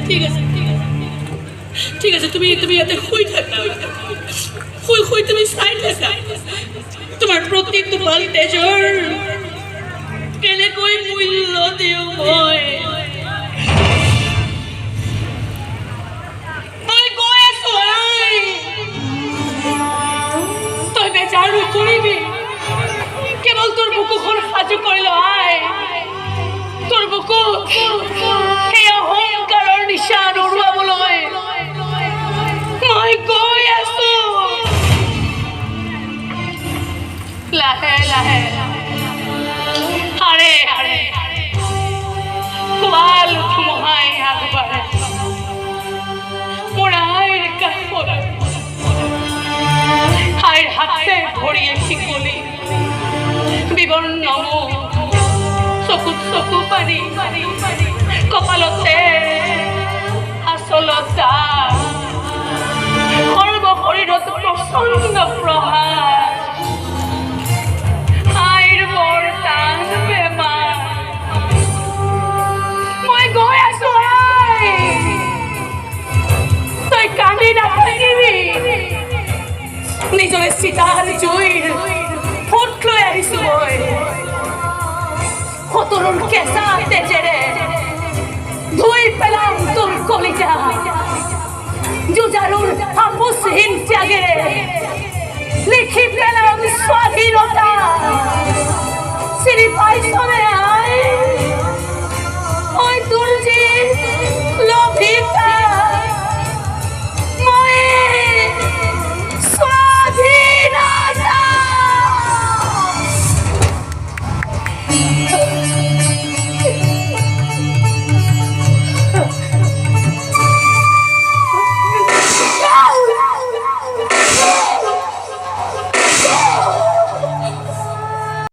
ঠিক আছে ঠিক আছে তুমি ইয়াতে শুই থাকা শুই তুমি চাই থাকা তোমাৰ প্ৰতি টোপাল তেজৰ কেনেকৈ মূল্য দিওঁ মই গৈ আছো তই বেজাৰ নকৰিবি কেৱল তোৰ বুকুখন সাজু কৰি ল তোৰ বুকু সেই অহংকাৰৰ নিচা নৰুৱাবলৈ মই গৈ আছো লাহে লাহে হাৰে হাৰে কোৱাল ধুমুহাই আগবাঢ়ে মোৰ আইৰ কাষত আইৰ হাতে ভৰিয়ে শিকলি বিবৰ্ণ মুখ চকুত চকু পানী কপালতে আচলতা সৰ্ব শৰীৰত প্ৰচণ্ড প্ৰহাৰ আইৰ বৰ টান বেমাৰ মই গৈ আছো তই কান্দি নাথাকিবি নিজৰে চিতাৰ জুইৰ ফুট লৈ আহিছো মই সতৰৰ কেঁচা তেজেৰে ধুই পেলাম তোৰ কলিজা যুঁজাৰুৰ আপোচহীন ত্যাগেৰে লিখি পেলাম স্বাধীনতা চিনি পাইছনে